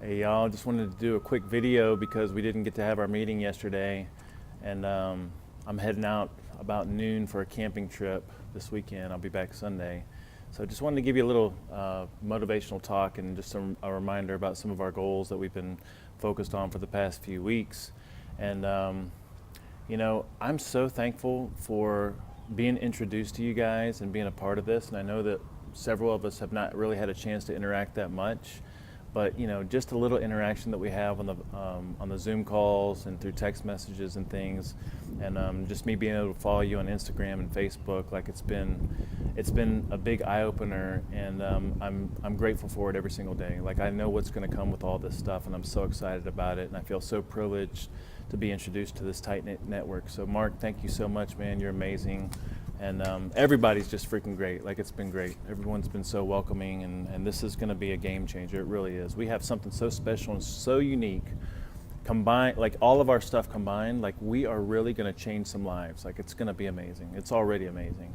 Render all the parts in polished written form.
Hey y'all, just wanted to do a quick video because we didn't get to have our meeting yesterday, and I'm heading out about noon for a camping trip this weekend. I'll be back Sunday. So just wanted to give you a little motivational talk and just a reminder about some of our goals that we've been focused on for the past few weeks. And I'm so thankful for being introduced to you guys and being a part of this, and I know that several of us have not really had a chance to interact that much. But just a little interaction that we have on the Zoom calls and through text messages and things, and just me being able to follow you on Instagram and Facebook, like it's been a big eye opener, and I'm grateful for it every single day. Like I know what's going to come with all this stuff, and I'm so excited about it, and I feel so privileged to be introduced to this tight knit network. So Mark, thank you so much, man. You're amazing. And everybody's just freaking great. Like it's been great. Everyone's been so welcoming, and this is going to be a game changer. It really is. We have something so special and so unique. Combined, like all of our stuff combined, like we are really going to change some lives. Like it's going to be amazing. It's already amazing.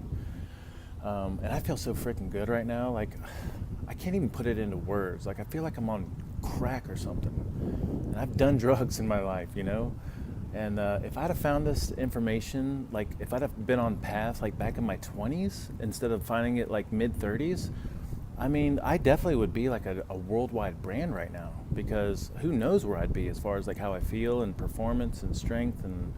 And I feel so freaking good right now. Like I can't even put it into words. Like I feel like I'm on crack or something. And I've done drugs in my life, And if I'd have found this information, like if I'd have been on path like back in my 20s instead of finding it like mid 30s, I mean, I definitely would be like a worldwide brand right now, because who knows where I'd be as far as like how I feel and performance and strength and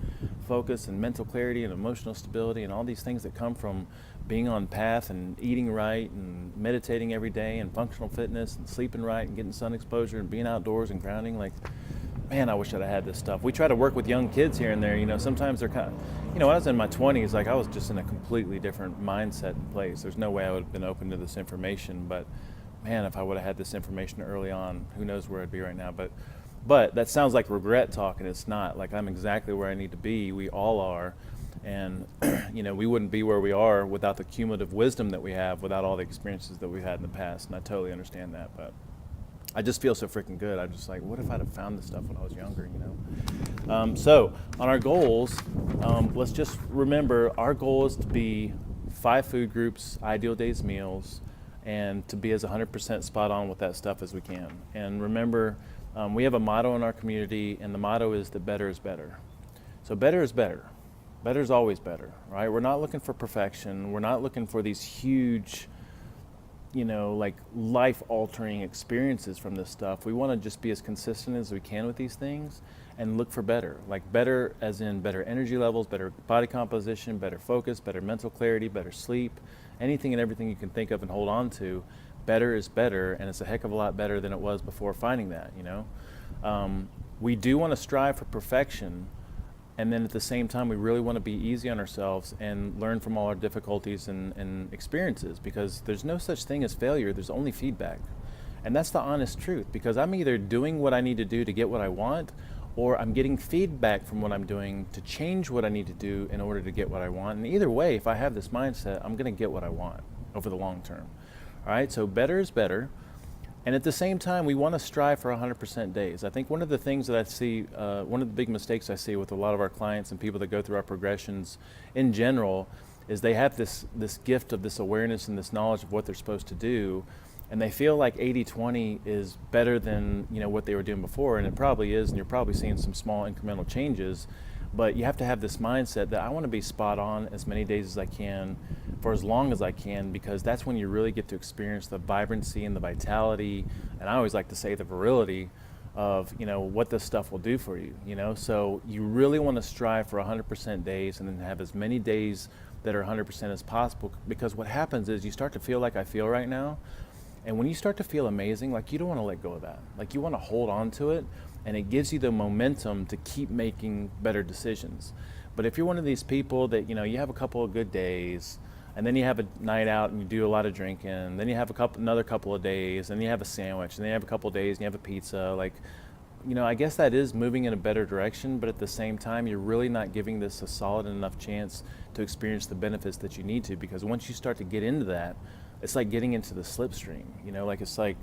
focus and mental clarity and emotional stability and all these things that come from being on path and eating right and meditating every day and functional fitness and sleeping right and getting sun exposure and being outdoors and grounding. Like, man, I wish I'd had this stuff. We try to work with young kids here and there, sometimes they're kind of, when I was in my 20s, like I was just in a completely different mindset and place. There's no way I would have been open to this information, but man, if I would have had this information early on, who knows where I'd be right now. But that sounds like regret talk, and it's not. Like I'm exactly where I need to be. We all are. And, we wouldn't be where we are without the cumulative wisdom that we have, without all the experiences that we've had in the past. And I totally understand that, but I just feel so freaking good. I'm just like, what if I'd have found this stuff when I was younger, So on our goals, let's just remember our goal is to be 5 food groups, ideal days meals, and to be as 100% spot on with that stuff as we can. And remember, we have a motto in our community, and the motto is that better is better. So better is better. Better is always better, right? We're not looking for perfection. We're not looking for these huge, like life-altering experiences from this stuff. We want to just be as consistent as we can with these things and look for better. Like better as in better energy levels, better body composition, better focus, better mental clarity, better sleep, anything and everything you can think of and hold on to. Better is better, and it's a heck of a lot better than it was before finding that, We do want to strive for perfection, and then at the same time, we really want to be easy on ourselves and learn from all our difficulties and experiences, because there's no such thing as failure. There's only feedback. And that's the honest truth, because I'm either doing what I need to do to get what I want, or I'm getting feedback from what I'm doing to change what I need to do in order to get what I want. And either way, if I have this mindset, I'm going to get what I want over the long term. All right, so better is better. And at the same time, we want to strive for 100% days. I think one of the things that I see, one of the big mistakes I see with a lot of our clients and people that go through our progressions in general, is they have this gift of this awareness and this knowledge of what they're supposed to do, and they feel like 80-20 is better than what they were doing before, and it probably is, and you're probably seeing some small incremental changes. But you have to have this mindset that I want to be spot on as many days as I can for as long as I can, because that's when you really get to experience the vibrancy and the vitality, and I always like to say the virility of what this stuff will do for you. So you really want to strive for 100% days, and then have as many days that are 100% as possible, because what happens is you start to feel like I feel right now, and when you start to feel amazing, like you don't want to let go of that. Like you want to hold on to it, and it gives you the momentum to keep making better decisions. But if you're one of these people that, you have a couple of good days, and then you have a night out and you do a lot of drinking, then you have another couple of days, and you have a sandwich, and then you have a couple of days and you have a pizza, like, I guess that is moving in a better direction, but at the same time, you're really not giving this a solid enough chance to experience the benefits that you need to, because once you start to get into that, it's like getting into the slipstream, it's like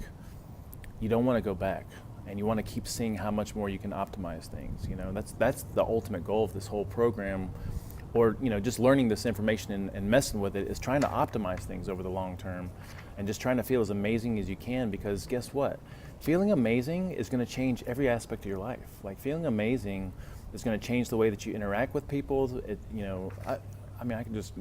you don't want to go back. And you want to keep seeing how much more you can optimize things. That's the ultimate goal of this whole program, or just learning this information and messing with it, is trying to optimize things over the long term, and just trying to feel as amazing as you can, because guess what? feeling amazing is going to change every aspect of your life. Like feeling amazing is going to change the way that you interact with people. I mean, I can just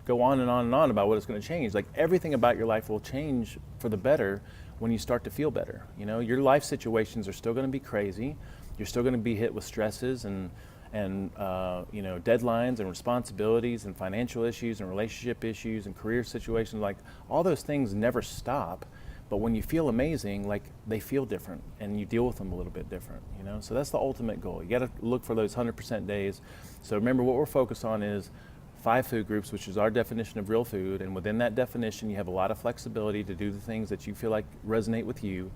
go on and on and on about what it's going to change. Like everything about your life will change for the better when you start to feel better. You know, your life situations are still going to be crazy. You're still going to be hit with stresses and deadlines and responsibilities and financial issues and relationship issues and career situations. Like all those things never stop. But when you feel amazing, like they feel different and you deal with them a little bit different, you know? So that's the ultimate goal. You gotta look for those 100% days. So remember what we're focused on is 5 food groups, which is our definition of real food. And within that definition, you have a lot of flexibility to do the things that you feel like resonate with you.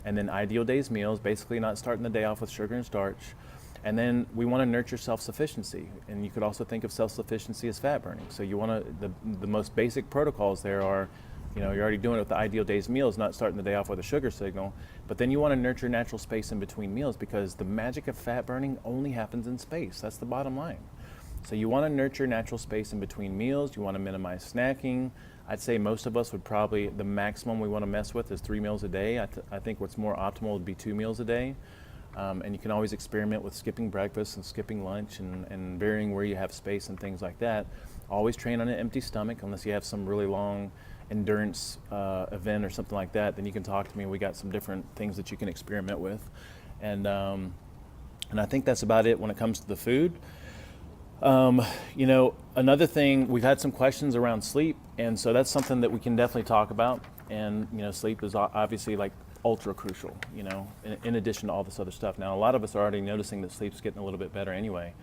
And then ideal days meals, basically not starting the day off with sugar and starch. And then we want to nurture self-sufficiency. And you could also think of self-sufficiency as fat burning. So you want to, the most basic protocols there are, you know, you're already doing it with the ideal days meals, not starting the day off with a sugar signal, but then you want to nurture natural space in between meals because the magic of fat burning only happens in space. That's the bottom line. So you want to nurture natural space in between meals. You want to minimize snacking. I'd say most of us would probably, the maximum we want to mess with is 3 meals a day. I think what's more optimal would be 2 meals a day. And you can always experiment with skipping breakfast and skipping lunch and varying where you have space and things like that. Always train on an empty stomach unless you have some really long endurance event or something like that. Then you can talk to me. We got some different things that you can experiment with. And I think that's about it when it comes to the food. You know, another thing, we've had some questions around sleep, and so that's something that we can definitely talk about. And, you know, sleep is obviously like ultra crucial, you know, in addition to all this other stuff. Now, a lot of us are already noticing that sleep's getting a little bit better anyway,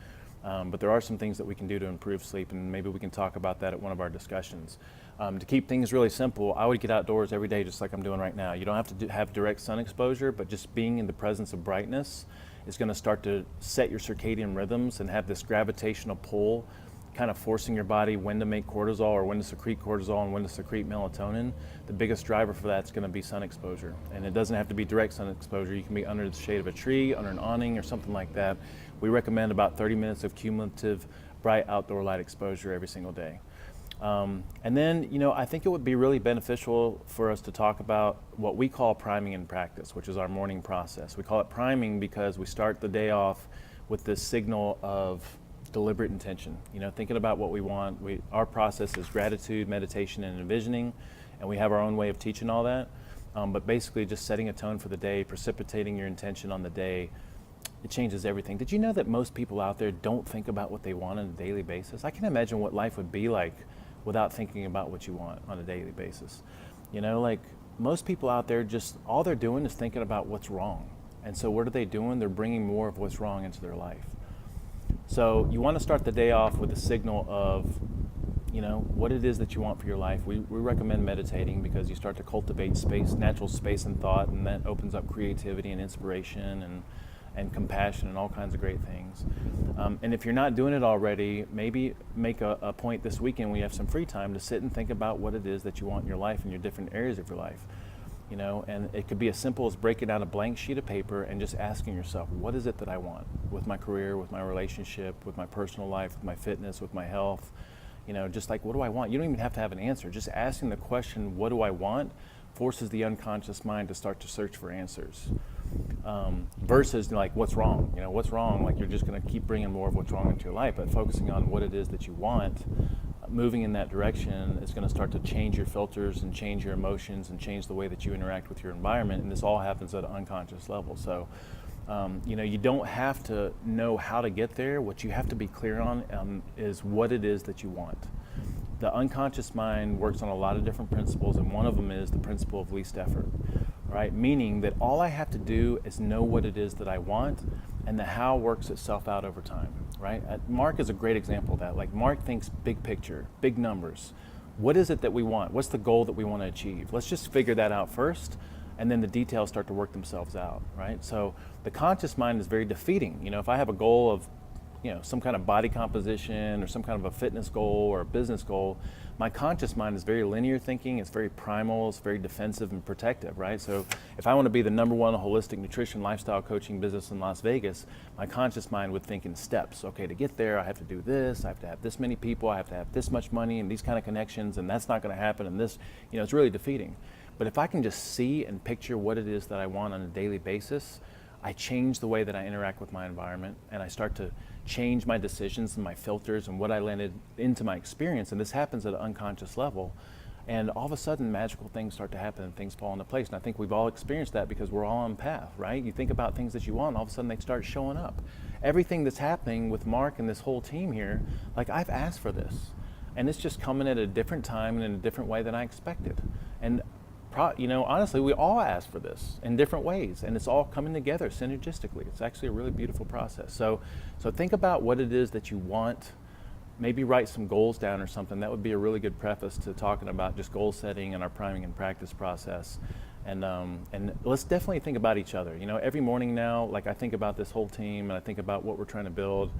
but there are some things that we can do to improve sleep, and maybe we can talk about that at one of our discussions. To keep things really simple, I would get outdoors every day just like I'm doing right now. You don't have to have direct sun exposure, but just being in the presence of brightness is going to start to set your circadian rhythms and have this gravitational pull, kind of forcing your body when to make cortisol or when to secrete cortisol and when to secrete melatonin. The biggest driver for that is going to be sun exposure. And it doesn't have to be direct sun exposure. You can be under the shade of a tree, under an awning or something like that. We recommend about 30 minutes of cumulative bright outdoor light exposure every single day. And then, you know, I think it would be really beneficial for us to talk about what we call priming in practice, which is our morning process. We call it priming because we start the day off with this signal of deliberate intention. You know, thinking about what we want. Our process is gratitude, meditation, and envisioning, and we have our own way of teaching all that. But basically just setting a tone for the day, precipitating your intention on the day, it changes everything. Did you know that most people out there don't think about what they want on a daily basis? I can imagine what life would be like without thinking about what you want on a daily basis. You know, like most people out there, just all they're doing is thinking about what's wrong. And so what are they doing? They're bringing more of what's wrong into their life. So you want to start the day off with a signal of, you know, what it is that you want for your life. We recommend meditating because you start to cultivate space, natural space and thought, and that opens up creativity and inspiration and compassion and all kinds of great things. And if you're not doing it already, maybe make a point this weekend when you have some free time to sit and think about what it is that you want in your life and your different areas of your life. You know, and it could be as simple as breaking out a blank sheet of paper and just asking yourself, what is it that I want with my career, with my relationship, with my personal life, with my fitness, with my health? You know, just like, what do I want? You don't even have to have an answer. Just asking the question, what do I want, forces the unconscious mind to start to search for answers. Versus like, what's wrong? You know, what's wrong? Like you're just going to keep bringing more of what's wrong into your life, but focusing on what it is that you want, moving in that direction is going to start to change your filters and change your emotions and change the way that you interact with your environment. And this all happens at an unconscious level. So, you know, you don't have to know how to get there. What you have to be clear on is what it is that you want. The unconscious mind works on a lot of different principles, and one of them is the principle of least effort, right? Meaning that all I have to do is know what it is that I want, and the how works itself out over time, right? Mark is a great example of that. Like Mark thinks big picture, big numbers. What is it that we want? What's the goal that we want to achieve? Let's just figure that out first, and then the details start to work themselves out, right? So the conscious mind is very defeating. You know, if I have a goal of, you know, some kind of body composition or some kind of a fitness goal or a business goal, my conscious mind is very linear thinking, it's very primal, it's very defensive and protective, right? So if I want to be the #1 holistic nutrition lifestyle coaching business in Las Vegas, my conscious mind would think in steps. Okay, to get there, I have to do this, I have to have this many people, I have to have this much money and these kind of connections, and that's not going to happen, and this, you know, it's really defeating. But if I can just see and picture what it is that I want on a daily basis, I change the way that I interact with my environment, and I start to change my decisions and my filters and what I landed into my experience. And this happens at an unconscious level. And all of a sudden, magical things start to happen and things fall into place. And I think we've all experienced that because we're all on path, right? You think about things that you want, and all of a sudden they start showing up. Everything that's happening with Mark and this whole team here, like, I've asked for this. And it's just coming at a different time and in a different way than I expected. And honestly, we all ask for this in different ways, and it's all coming together synergistically. It's actually a really beautiful process. So think about what it is that you want. Maybe write some goals down or something. That would be a really good preface to talking about just goal setting and our priming and practice process. And let's definitely think about each other. Every morning now, like, I think about this whole team and I think about what we're trying to build,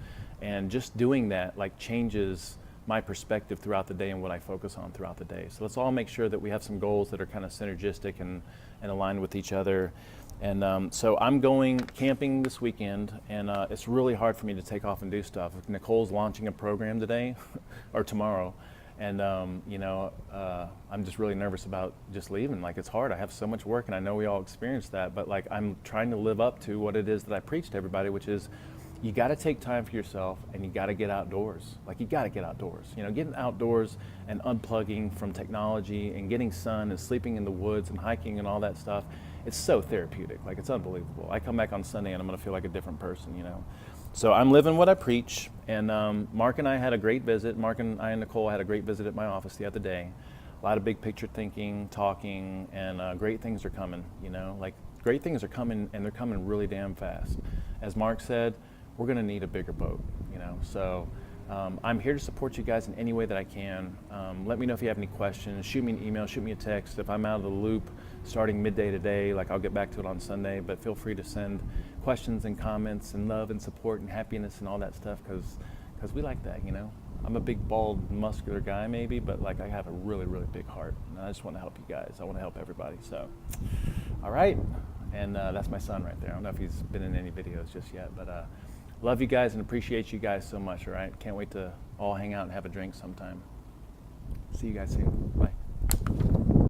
and just doing that, like, changes my perspective throughout the day and what I focus on throughout the day. So let's all make sure that we have some goals that are kind of synergistic and aligned with each other. And so I'm going camping this weekend, and it's really hard for me to take off and do stuff. Nicole's launching a program today or tomorrow, and I'm just really nervous about just leaving. Like, it's hard. I have so much work, and I know we all experience that, but like, I'm trying to live up to what it is that I preach to everybody, which is you got to take time for yourself, and you got to get outdoors. Like, you got to get outdoors. Getting outdoors and unplugging from technology and getting sun and sleeping in the woods and hiking and all that stuff, it's so therapeutic. Like, it's unbelievable. I come back on Sunday and I'm going to feel like a different person, So I'm living what I preach. And Mark and I had a great visit. Mark and I and Nicole had a great visit at my office the other day. A lot of big picture thinking, talking, and great things are coming, Like, great things are coming, and they're coming really damn fast. As Mark said, we're going to need a bigger boat, So I'm here to support you guys in any way that I can. Let me know if you have any questions. Shoot me an email, shoot me a text. If I'm out of the loop starting midday today, like, I'll get back to it on Sunday, but feel free to send questions and comments and love and support and happiness and all that stuff, because we like that, I'm a big, bald, muscular guy maybe, but like, I have a really, really big heart, and I just want to help you guys. I want to help everybody. So, all right. And that's my son right there. I don't know if he's been in any videos just yet, but love you guys and appreciate you guys so much, all right? Can't wait to all hang out and have a drink sometime. See you guys soon. Bye.